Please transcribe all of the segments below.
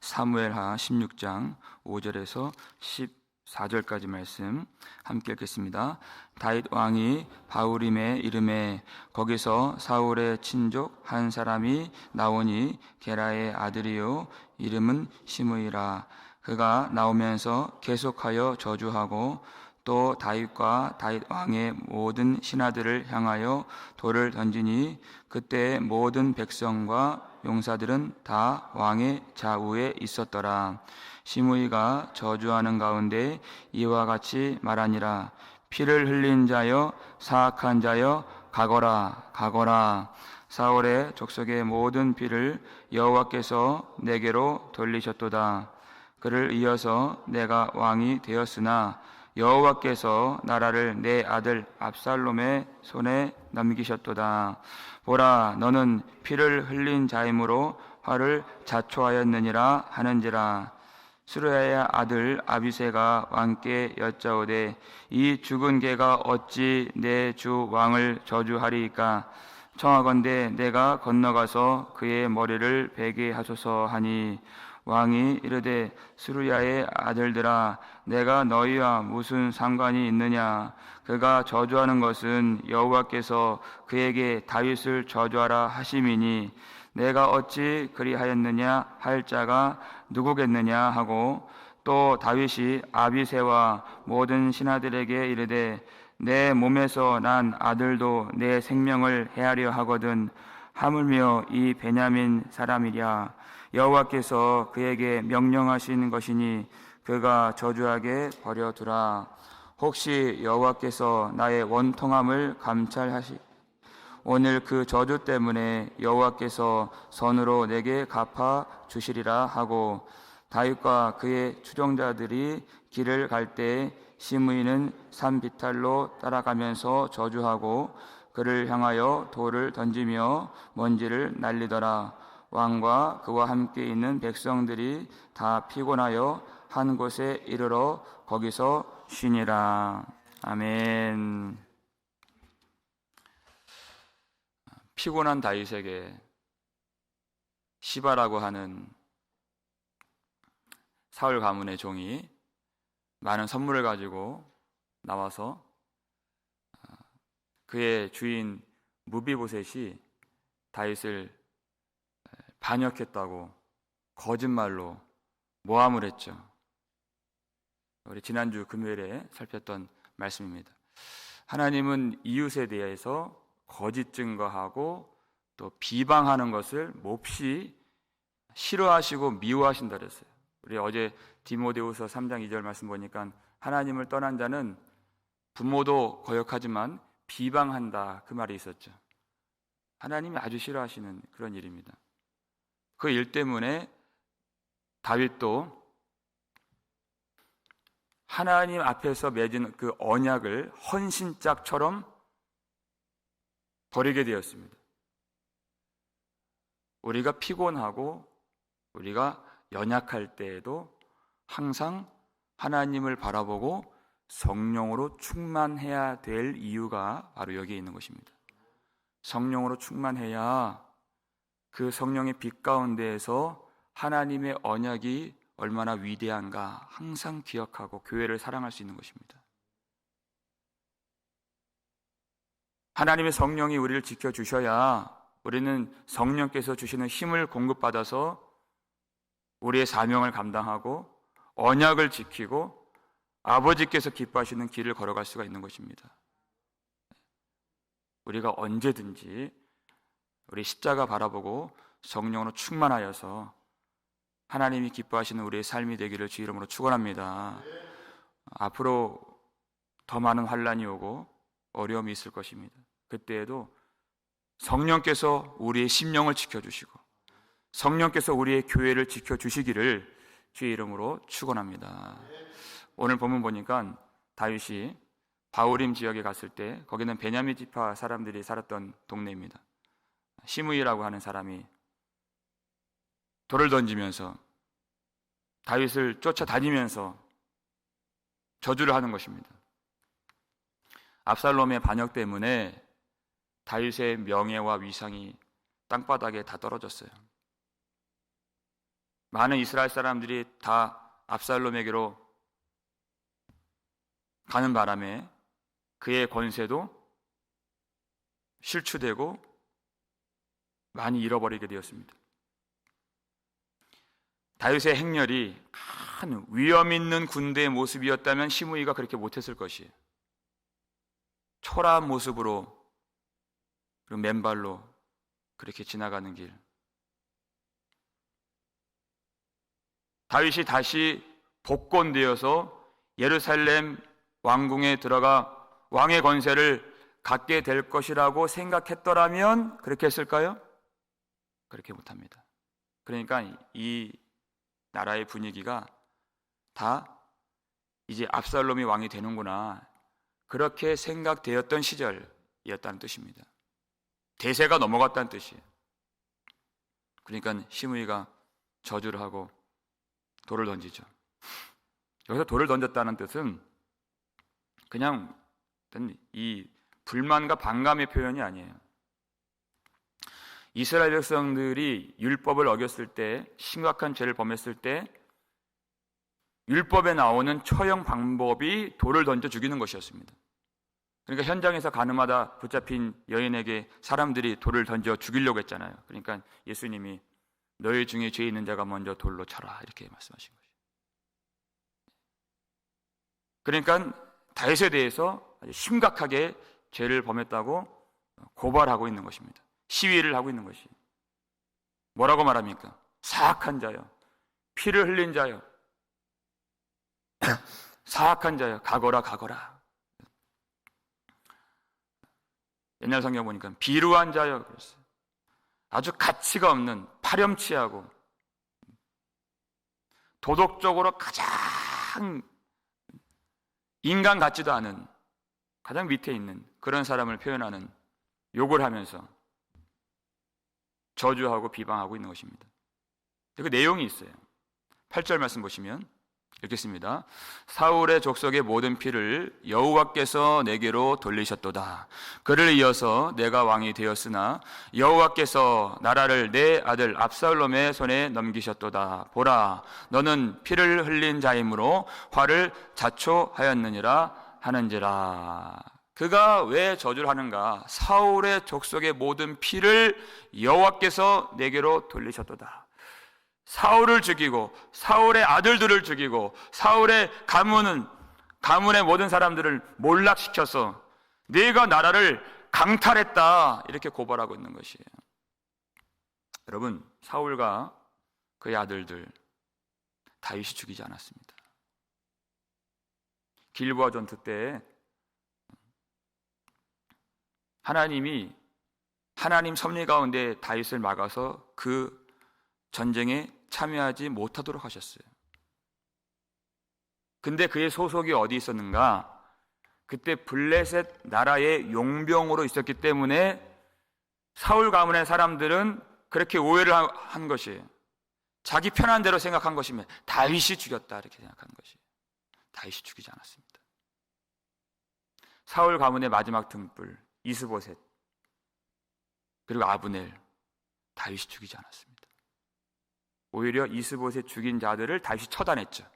사무엘하 16장 5절에서 14절까지 말씀 함께 읽겠습니다. 다윗 왕이 바후림에 이르매 거기서 사울의 친족 한 사람이 나오니 게라의 아들이요 이름은 시므이라. 그가 나오면서 계속하여 저주하고 또 다윗과 다윗 왕의 모든 신하들을 향하여 돌을 던지니 그때 모든 백성과 용사들은 다 왕의 좌우에 있었더라. 시므이가 저주하는 가운데 이와 같이 말하니라. 피를 흘린 자여 사악한 자여 가거라 가거라. 사울의 족속의 모든 피를 여호와께서 내게로 돌리셨도다. 그를 이어서 내가 왕이 되었으나 여호와께서 나라를 내 아들 압살롬의 손에 넘기셨도다. 보라, 너는 피를 흘린 자이므로 화를 자초하였느니라 하는지라. 스루야의 아들 아비새가 왕께 여짜오되 이 죽은 개가 어찌 내 주 왕을 저주하리이까? 청하건대 내가 건너가서 그의 머리를 베게 하소서 하니 왕이 이르되 스루야의 아들들아, 내가 너희와 무슨 상관이 있느냐? 그가 저주하는 것은 여호와께서 그에게 다윗을 저주하라 하심이니 내가 어찌 그리하였느냐 할 자가 누구겠느냐 하고, 또 다윗이 아비새와 모든 신하들에게 이르되 내 몸에서 난 아들도 내 생명을 해하려 하거든 하물며 이 베냐민 사람이랴. 여호와께서 그에게 명령하신 것이니 그가 저주하게 버려두라. 혹시 여호와께서 나의 원통함을 감찰하시 오늘 그 저주 때문에 여호와께서 선으로 내게 갚아 주시리라 하고, 다윗과 그의 추종자들이 길을 갈 때 시므이는 산비탈로 따라가면서 저주하고 그를 향하여 돌을 던지며 먼지를 날리더라. 왕과 그와 함께 있는 백성들이 다 피곤하여 한 곳에 이르러 거기서 쉬니라. 아멘. 피곤한 다윗에게 시바라고 하는 사울 가문의 종이 많은 선물을 가지고 나와서 그의 주인 무비보셋이 다윗을 반역했다고 거짓말로 모함을 했죠. 우리 지난주 금요일에 살폈던 말씀입니다. 하나님은 이웃에 대해서 거짓 증거하고 또 비방하는 것을 몹시 싫어하시고 미워하신다 그랬어요. 우리 어제 디모데후서 3장 2절 말씀 보니까 하나님을 떠난 자는 부모도 거역하지만 비방한다, 그 말이 있었죠. 하나님이 아주 싫어하시는 그런 일입니다. 그 일 때문에 다윗도 하나님 앞에서 맺은 그 언약을 헌신짝처럼 버리게 되었습니다. 우리가 피곤하고 우리가 연약할 때에도 항상 하나님을 바라보고 성령으로 충만해야 될 이유가 바로 여기에 있는 것입니다. 성령으로 충만해야 그 성령의 빛 가운데에서 하나님의 언약이 얼마나 위대한가 항상 기억하고 교회를 사랑할 수 있는 것입니다. 하나님의 성령이 우리를 지켜주셔야 우리는 성령께서 주시는 힘을 공급받아서 우리의 사명을 감당하고 언약을 지키고 아버지께서 기뻐하시는 길을 걸어갈 수가 있는 것입니다. 우리가 언제든지 우리 십자가 바라보고 성령으로 충만하여서 하나님이 기뻐하시는 우리의 삶이 되기를 주 이름으로 축원합니다. 앞으로 더 많은 환난이 오고 어려움이 있을 것입니다. 그때에도 성령께서 우리의 심령을 지켜주시고 성령께서 우리의 교회를 지켜주시기를 주의 이름으로 축원합니다. 오늘 본문 보니까 다윗이 바후림 지역에 갔을 때 거기는 베냐민 지파 사람들이 살았던 동네입니다. 시므이라고 하는 사람이 돌을 던지면서 다윗을 쫓아다니면서 저주를 하는 것입니다. 압살롬의 반역 때문에 다윗의 명예와 위상이 땅바닥에 다 떨어졌어요. 많은 이스라엘 사람들이 다 압살롬에게로 가는 바람에 그의 권세도 실추되고 많이 잃어버리게 되었습니다. 다윗의 행렬이 큰 위험 있는 군대의 모습이었다면 시므이가 그렇게 못했을 것이에요. 초라한 모습으로 그리고 맨발로 그렇게 지나가는 길. 다윗이 다시 복권되어서 예루살렘 왕궁에 들어가 왕의 권세를 갖게 될 것이라고 생각했더라면 그렇게 했을까요? 그렇게 못합니다. 그러니까 이 나라의 분위기가 다 이제 압살롬이 왕이 되는구나, 그렇게 생각되었던 시절이었다는 뜻입니다. 대세가 넘어갔다는 뜻이에요. 그러니까 시므이가 저주를 하고 돌을 던지죠. 여기서 돌을 던졌다는 뜻은 그냥 이 불만과 반감의 표현이 아니에요. 이스라엘 백성들이 율법을 어겼을 때, 심각한 죄를 범했을 때 율법에 나오는 처형 방법이 돌을 던져 죽이는 것이었습니다. 그러니까 현장에서 가늠하다 붙잡힌 여인에게 사람들이 돌을 던져 죽이려고 했잖아요. 그러니까 예수님이 너희 중에 죄 있는 자가 먼저 돌로 쳐라, 이렇게 말씀하신 거죠. 그러니까 다윗에 대해서 아주 심각하게 죄를 범했다고 고발하고 있는 것입니다. 시위를 하고 있는 것이. 뭐라고 말합니까? 사악한 자여, 피를 흘린 자여, 사악한 자여, 가거라 가거라. 옛날 성경 보니까 비루한 자여 그랬어요. 아주 가치가 없는, 파렴치하고 도덕적으로 가장 인간 같지도 않은, 가장 밑에 있는 그런 사람을 표현하는, 욕을 하면서 저주하고 비방하고 있는 것입니다. 그 내용이 있어요. 8절 말씀 보시면 읽겠습니다. 사울의 족속의 모든 피를 여호와께서 내게로 돌리셨도다. 그를 이어서 내가 왕이 되었으나 여호와께서 나라를 내 아들 압살롬의 손에 넘기셨도다. 보라, 너는 피를 흘린 자이므로 화를 자초하였느니라 하는지라. 그가 왜 저주를 하는가? 사울의 족속의 모든 피를 여호와께서 내게로 돌리셨도다. 사울을 죽이고 사울의 아들들을 죽이고 사울의 가문의 모든 사람들을 몰락시켜서 네가 나라를 강탈했다, 이렇게 고발하고 있는 것이에요. 여러분, 사울과 그의 아들들 다윗이 죽이지 않았습니다. 길보아 전투 때 하나님이 하나님 섭리 가운데 다윗을 막아서 그 전쟁에 참여하지 못하도록 하셨어요. 근데 그의 소속이 어디 있었는가? 그때 블레셋 나라의 용병으로 있었기 때문에 사울 가문의 사람들은 그렇게 오해를 한 것이에요. 자기 편한 대로 생각한 것이면 다윗이 죽였다, 이렇게 생각한 것이에요. 다윗이 죽이지 않았습니다. 사울 가문의 마지막 등불 이스보셋 그리고 아브넬, 다윗이 죽이지 않았습니다. 오히려 이스보셋 죽인 자들을 다윗이 처단했죠.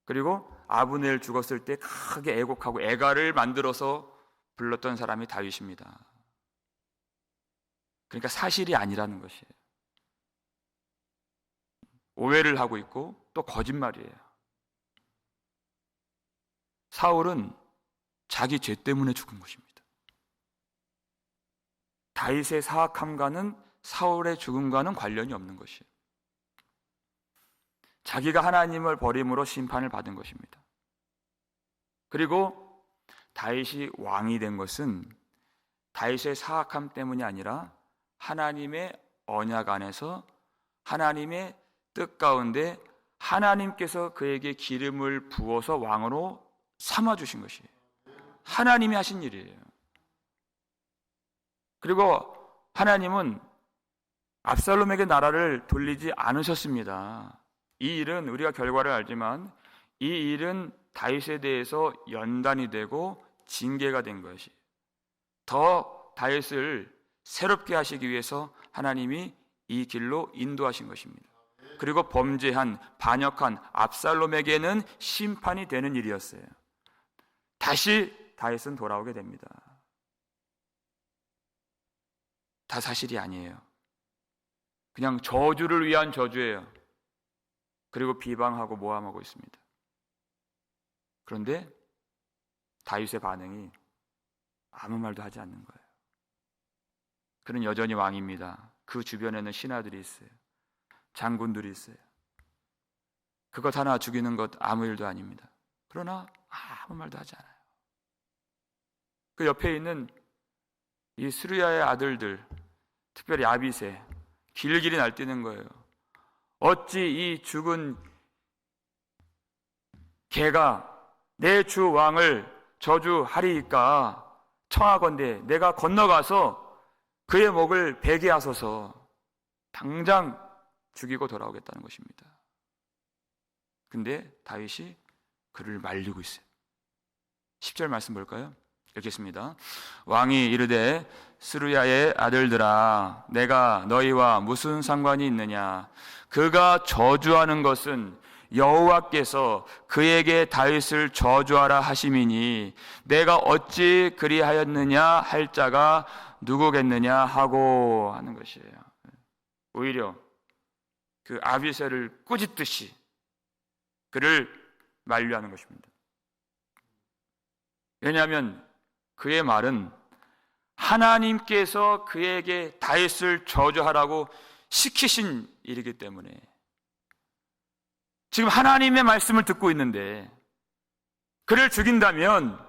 그리고 아브넬 죽었을 때 크게 애곡하고 애가를 만들어서 불렀던 사람이 다윗입니다. 그러니까 사실이 아니라는 것이에요. 오해를 하고 있고 또 거짓말이에요. 사울은 자기 죄 때문에 죽은 것입니다. 다윗의 사악함과는 사울의 죽음과는 관련이 없는 것이에요. 자기가 하나님을 버림으로 심판을 받은 것입니다. 그리고 다윗이 왕이 된 것은 다윗의 사악함 때문이 아니라 하나님의 언약 안에서 하나님의 뜻 가운데 하나님께서 그에게 기름을 부어서 왕으로 삼아주신 것이에요. 하나님이 하신 일이에요. 그리고 하나님은 압살롬에게 나라를 돌리지 않으셨습니다. 이 일은 우리가 결과를 알지만 이 일은 다윗에 대해서 연단이 되고 징계가 된 것이, 더 다윗을 새롭게 하시기 위해서 하나님이 이 길로 인도하신 것입니다. 그리고 범죄한 반역한 압살롬에게는 심판이 되는 일이었어요. 다시 다윗은 돌아오게 됩니다. 다 사실이 아니에요. 그냥 저주를 위한 저주예요. 그리고 비방하고 모함하고 있습니다. 그런데 다윗의 반응이 아무 말도 하지 않는 거예요. 그는 여전히 왕입니다. 그 주변에는 신하들이 있어요. 장군들이 있어요. 그것 하나 죽이는 것 아무 일도 아닙니다. 그러나 아무 말도 하지 않아요. 그 옆에 있는 이 스루야의 아들들, 특별히 아비새, 길길이 날뛰는 거예요. 어찌 이 죽은 개가 내 주 왕을 저주하리이까? 청하건대 내가 건너가서 그의 목을 베게 하소서. 당장 죽이고 돌아오겠다는 것입니다. 근데 다윗이 그를 말리고 있어요. 10절 말씀 볼까요? 읽겠습니다. 왕이 이르되 스루야의 아들들아, 내가 너희와 무슨 상관이 있느냐? 그가 저주하는 것은 여호와께서 그에게 다윗을 저주하라 하심이니 내가 어찌 그리하였느냐 할 자가 누구겠느냐 하고 하는 것이에요. 오히려 그 아비새를 꾸짖듯이 그를 만류하는 것입니다. 왜냐하면 그의 말은 하나님께서 그에게 다윗을 저주하라고 시키신 일이기 때문에, 지금 하나님의 말씀을 듣고 있는데 그를 죽인다면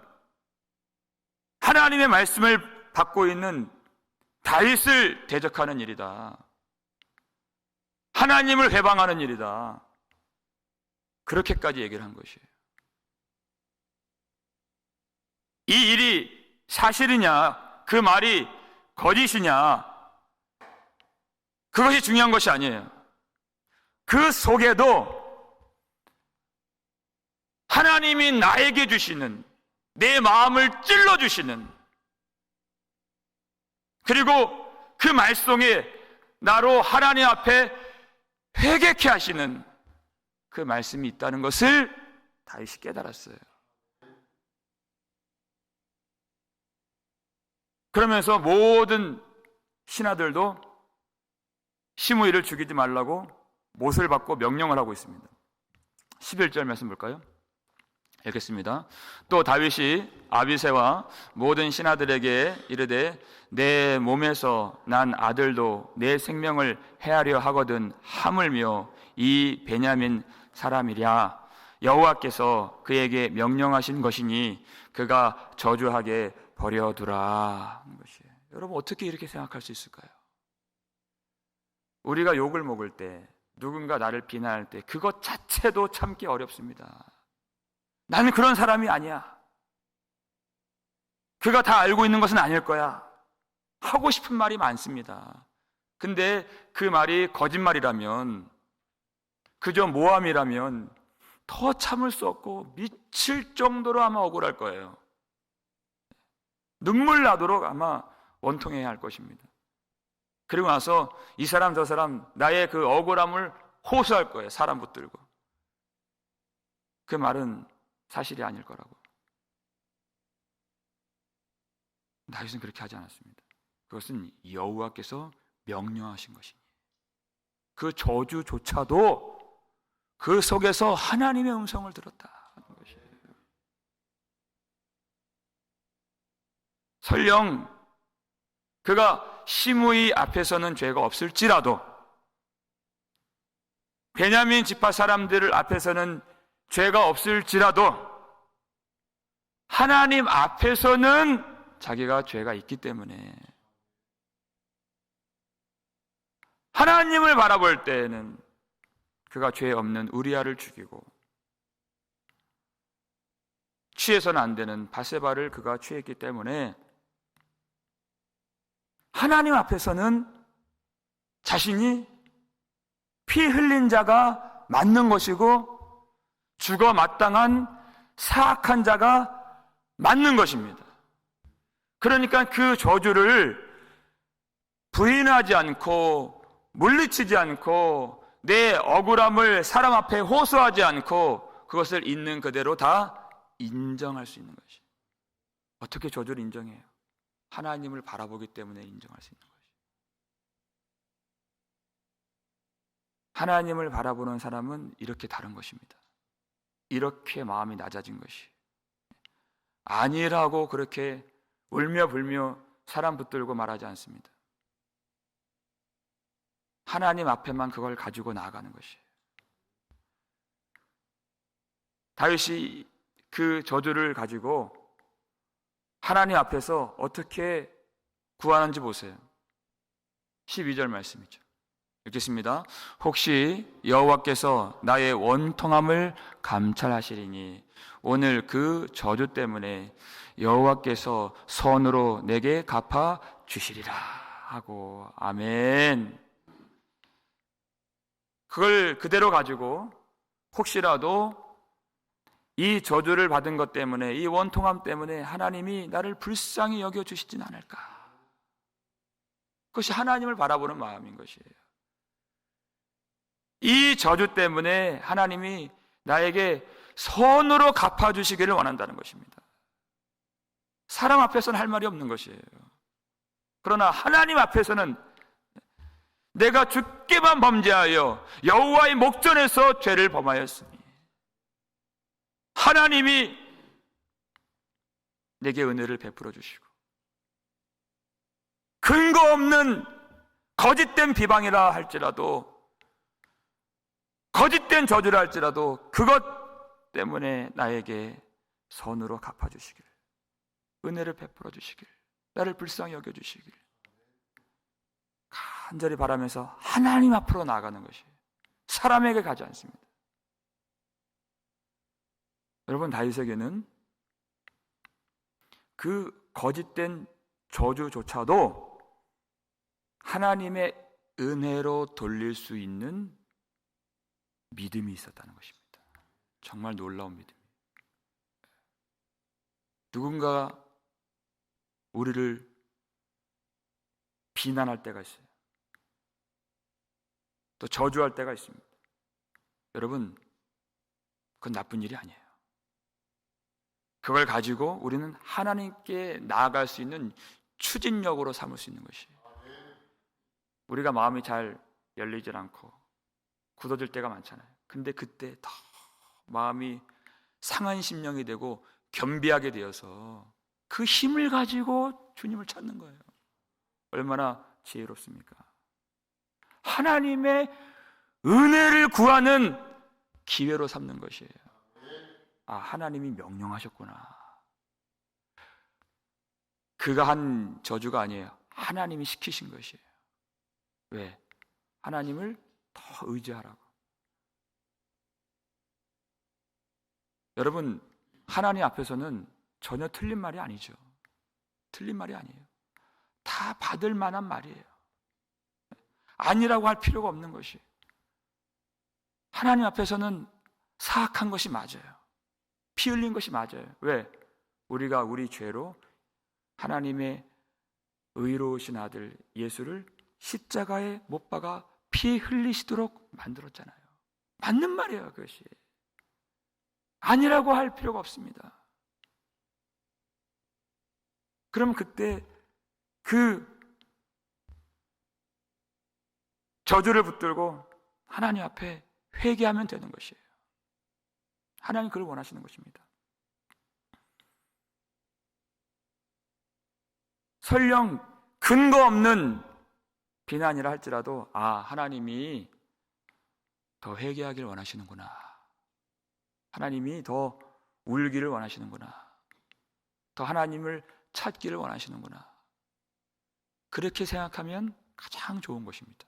하나님의 말씀을 받고 있는 다윗을 대적하는 일이다. 하나님을 회방하는 일이다. 그렇게까지 얘기를 한 것이에요. 이 일이 사실이냐, 그 말이 거짓이냐, 그것이 중요한 것이 아니에요. 그 속에도 하나님이 나에게 주시는, 내 마음을 찔러주시는, 그리고 그 말씀에 나로 하나님 앞에 회개케 하시는 그 말씀이 있다는 것을 다윗이 깨달았어요. 그러면서 모든 신하들도 시므이를 죽이지 말라고 못을 받고 명령을 하고 있습니다. 11절 말씀 볼까요? 읽겠습니다. 또 다윗이 아비새와 모든 신하들에게 이르되 내 몸에서 난 아들도 내 생명을 해하려 하거든 하물며 이 베냐민 사람이랴. 여호와께서 그에게 명령하신 것이니 그가 저주하게 버려두라 하는 것이에요. 여러분, 어떻게 이렇게 생각할 수 있을까요? 우리가 욕을 먹을 때, 누군가 나를 비난할 때 그것 자체도 참기 어렵습니다. 나는 그런 사람이 아니야. 그가 다 알고 있는 것은 아닐 거야. 하고 싶은 말이 많습니다. 근데 그 말이 거짓말이라면, 그저 모함이라면 더 참을 수 없고 미칠 정도로 아마 억울할 거예요. 눈물 나도록 아마 원통해야 할 것입니다. 그리고 나서 이 사람 저 사람 나의 그 억울함을 호소할 거예요. 사람 붙들고. 그 말은 사실이 아닐 거라고. 다윗은 그렇게 하지 않았습니다. 그것은 여호와께서 명령하신 것이니 그 저주조차도 그 속에서 하나님의 음성을 들었다 하는 것이에요. 설령 그가 시므이 앞에서는 죄가 없을지라도, 베냐민 지파 사람들 앞에서는 죄가 없을지라도 하나님 앞에서는 자기가 죄가 있기 때문에 하나님을 바라볼 때에는 그가 죄 없는 우리아를 죽이고 취해서는 안 되는 바세바를 그가 취했기 때문에 하나님 앞에서는 자신이 피 흘린 자가 맞는 것이고 죽어 마땅한 사악한 자가 맞는 것입니다. 그러니까 그 저주를 부인하지 않고 물리치지 않고 내 억울함을 사람 앞에 호소하지 않고 그것을 있는 그대로 다 인정할 수 있는 것이. 어떻게 저주를 인정해요? 하나님을 바라보기 때문에 인정할 수 있는 것이. 하나님을 바라보는 사람은 이렇게 다른 것입니다. 이렇게 마음이 낮아진 것이. 아니라고 그렇게 울며 불며 사람 붙들고 말하지 않습니다. 하나님 앞에만 그걸 가지고 나아가는 것이에요. 다윗이 그 저주를 가지고 하나님 앞에서 어떻게 구하는지 보세요. 12절 말씀이죠. 읽겠습니다. 혹시 여호와께서 나의 원통함을 감찰하시리니 오늘 그 저주 때문에 여호와께서 선으로 내게 갚아 주시리라 하고. 아멘. 그걸 그대로 가지고 혹시라도 이 저주를 받은 것 때문에, 이 원통함 때문에 하나님이 나를 불쌍히 여겨주시진 않을까. 그것이 하나님을 바라보는 마음인 것이에요. 이 저주 때문에 하나님이 나에게 선으로 갚아주시기를 원한다는 것입니다. 사람 앞에서는 할 말이 없는 것이에요. 그러나 하나님 앞에서는 내가 주께만 범죄하여 여호와의 목전에서 죄를 범하였으니 하나님이 내게 은혜를 베풀어 주시고 근거 없는 거짓된 비방이라 할지라도, 거짓된 저주라 할지라도 그것 때문에 나에게 선으로 갚아주시길, 은혜를 베풀어 주시길, 나를 불쌍히 여겨주시길 간절히 바라면서 하나님 앞으로 나아가는 것이, 사람에게 가지 않습니다. 여러분, 다윗에게는 그 거짓된 저주조차도 하나님의 은혜로 돌릴 수 있는 믿음이 있었다는 것입니다. 정말 놀라운 믿음이에요. 누군가 우리를 비난할 때가 있어요. 또 저주할 때가 있습니다. 여러분, 그건 나쁜 일이 아니에요. 그걸 가지고 우리는 하나님께 나아갈 수 있는 추진력으로 삼을 수 있는 것이에요. 우리가 마음이 잘 열리질 않고 굳어질 때가 많잖아요. 근데 그때 더 마음이 상한 심령이 되고 겸비하게 되어서 그 힘을 가지고 주님을 찾는 거예요. 얼마나 지혜롭습니까? 하나님의 은혜를 구하는 기회로 삼는 것이에요. 아, 하나님이 명령하셨구나. 그가 한 저주가 아니에요. 하나님이 시키신 것이에요. 왜? 하나님을 더 의지하라고. 여러분, 하나님 앞에서는 전혀 틀린 말이 아니죠. 틀린 말이 아니에요. 다 받을 만한 말이에요. 아니라고 할 필요가 없는 것이. 하나님 앞에서는 사악한 것이 맞아요. 피 흘린 것이 맞아요. 왜? 우리가 우리 죄로 하나님의 의로우신 아들 예수를 십자가에 못 박아 피 흘리시도록 만들었잖아요. 맞는 말이에요, 그것이. 아니라고 할 필요가 없습니다. 그럼 그때 그 저주를 붙들고 하나님 앞에 회개하면 되는 것이에요. 하나님 그걸 원하시는 것입니다. 설령 근거 없는 비난이라 할지라도, 아, 하나님이 더 회개하기를 원하시는구나. 하나님이 더 울기를 원하시는구나. 더 하나님을 찾기를 원하시는구나. 그렇게 생각하면 가장 좋은 것입니다.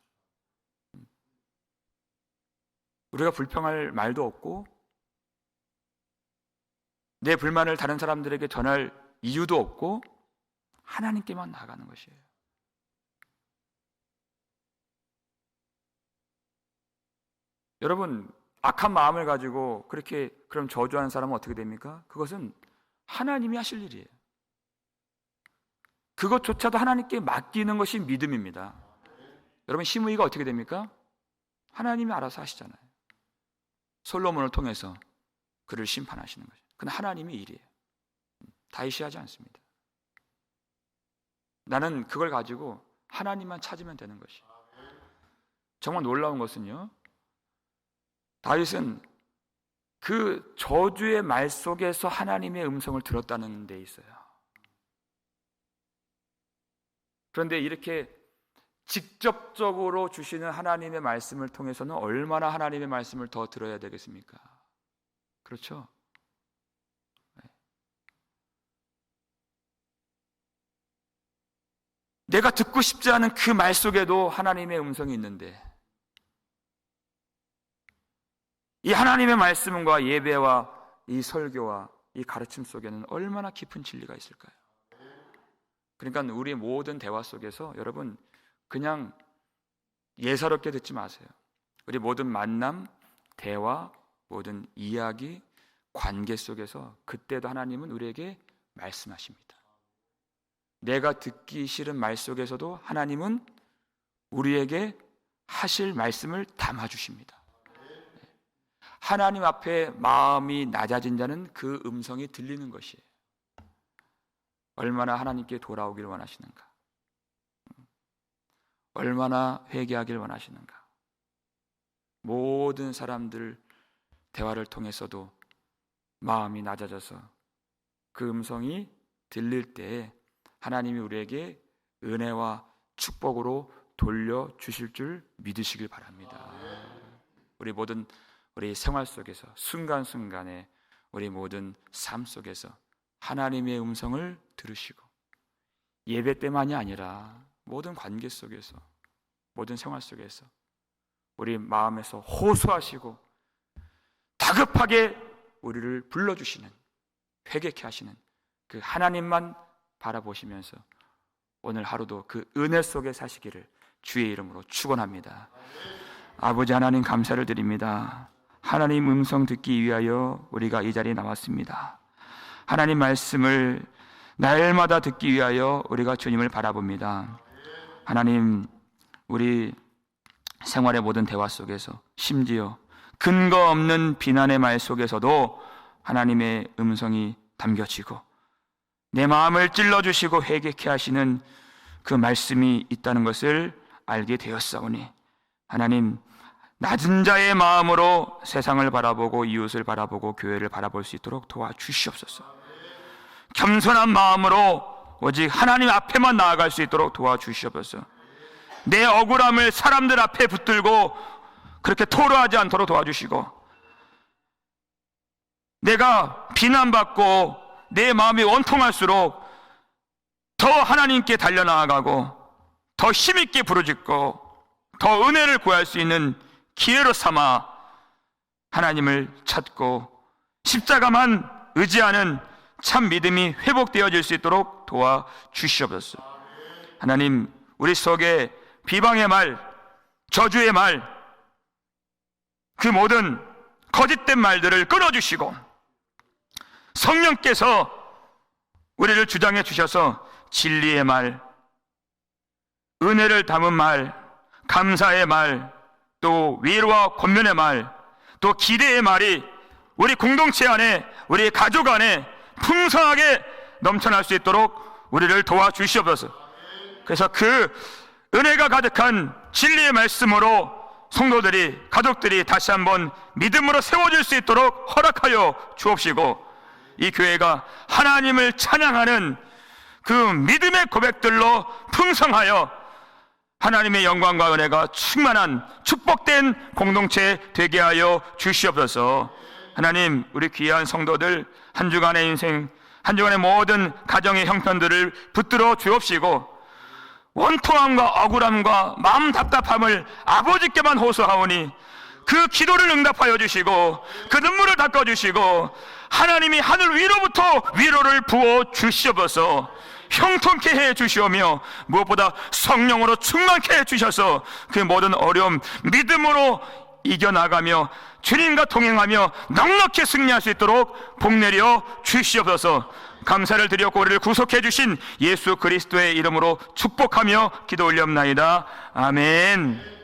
우리가 불평할 말도 없고 내 불만을 다른 사람들에게 전할 이유도 없고 하나님께만 나아가는 것이에요. 여러분, 악한 마음을 가지고 그렇게 그럼 저주하는 사람은 어떻게 됩니까? 그것은 하나님이 하실 일이에요. 그것조차도 하나님께 맡기는 것이 믿음입니다. 여러분, 심의가 어떻게 됩니까? 하나님이 알아서 하시잖아요. 솔로몬을 통해서 그를 심판하시는 거죠. 그건 하나님의 일이에요. 다윗이 하지 않습니다. 나는 그걸 가지고 하나님만 찾으면 되는 것이. 정말 놀라운 것은요, 다윗은 그 저주의 말 속에서 하나님의 음성을 들었다는 데 있어요. 그런데 이렇게 직접적으로 주시는 하나님의 말씀을 통해서는 얼마나 하나님의 말씀을 더 들어야 되겠습니까? 그렇죠? 내가 듣고 싶지 않은 그 말 속에도 하나님의 음성이 있는데, 이 하나님의 말씀과 예배와 이 설교와 이 가르침 속에는 얼마나 깊은 진리가 있을까요? 그러니까 우리 모든 대화 속에서 여러분 그냥 예사롭게 듣지 마세요. 우리 모든 만남, 대화, 모든 이야기, 관계 속에서 그때도 하나님은 우리에게 말씀하십니다. 내가 듣기 싫은 말 속에서도 하나님은 우리에게 하실 말씀을 담아주십니다. 하나님 앞에 마음이 낮아진 자는 그 음성이 들리는 것이에요. 얼마나 하나님께 돌아오길 원하시는가? 얼마나 회개하길 원하시는가? 모든 사람들 대화를 통해서도 마음이 낮아져서 그 음성이 들릴 때에 하나님이 우리에게 은혜와 축복으로 돌려주실 줄 믿으시길 바랍니다. 우리 생활 속에서 순간순간에 우리 모든 삶 속에서 하나님의 음성을 들으시고, 예배 때만이 아니라 모든 관계 속에서, 모든 생활 속에서 우리 마음에서 호소하시고 다급하게 우리를 불러주시는, 회개케 하시는 그 하나님만 바라보시면서 오늘 하루도 그 은혜 속에 사시기를 주의 이름으로 축원합니다. 아버지 하나님, 감사를 드립니다. 하나님 음성 듣기 위하여 우리가 이 자리에 나왔습니다. 하나님 말씀을 날마다 듣기 위하여 우리가 주님을 바라봅니다. 하나님, 우리 생활의 모든 대화 속에서, 심지어 근거 없는 비난의 말 속에서도 하나님의 음성이 담겨지고 내 마음을 찔러주시고 회개케 하시는 그 말씀이 있다는 것을 알게 되었사오니, 하나님, 낮은 자의 마음으로 세상을 바라보고 이웃을 바라보고 교회를 바라볼 수 있도록 도와주시옵소서. 겸손한 마음으로 오직 하나님 앞에만 나아갈 수 있도록 도와주시옵소서. 내 억울함을 사람들 앞에 붙들고 그렇게 토로하지 않도록 도와주시고, 내가 비난받고 내 마음이 원통할수록 더 하나님께 달려나아가고 더 힘있게 부르짖고 더 은혜를 구할 수 있는 기회로 삼아 하나님을 찾고 십자가만 의지하는 참 믿음이 회복되어질 수 있도록 도와주시옵소서. 하나님, 우리 속에 비방의 말, 저주의 말, 그 모든 거짓된 말들을 끊어주시고 성령께서 우리를 주장해 주셔서 진리의 말, 은혜를 담은 말, 감사의 말, 또 위로와 권면의 말, 또 기대의 말이 우리 공동체 안에, 우리 가족 안에 풍성하게 넘쳐날 수 있도록 우리를 도와주시옵소서. 그래서 그 은혜가 가득한 진리의 말씀으로 성도들이, 가족들이 다시 한번 믿음으로 세워질 수 있도록 허락하여 주옵시고, 이 교회가 하나님을 찬양하는 그 믿음의 고백들로 풍성하여 하나님의 영광과 은혜가 충만한 축복된 공동체 되게 하여 주시옵소서. 하나님, 우리 귀한 성도들 한 주간의 인생, 한 주간의 모든 가정의 형편들을 붙들어 주옵시고, 원통함과 억울함과 마음 답답함을 아버지께만 호소하오니 그 기도를 응답하여 주시고 그 눈물을 닦아주시고 하나님이 하늘 위로부터 위로를 부어 주시옵소서. 형통케 해 주시오며 무엇보다 성령으로 충만케 해 주셔서 그 모든 어려움 믿음으로 이겨나가며 주님과 동행하며 넉넉히 승리할 수 있도록 복내려 주시옵소서. 감사를 드렸고 우리를 구속해 주신 예수 그리스도의 이름으로 축복하며 기도 올렸나이다. 아멘.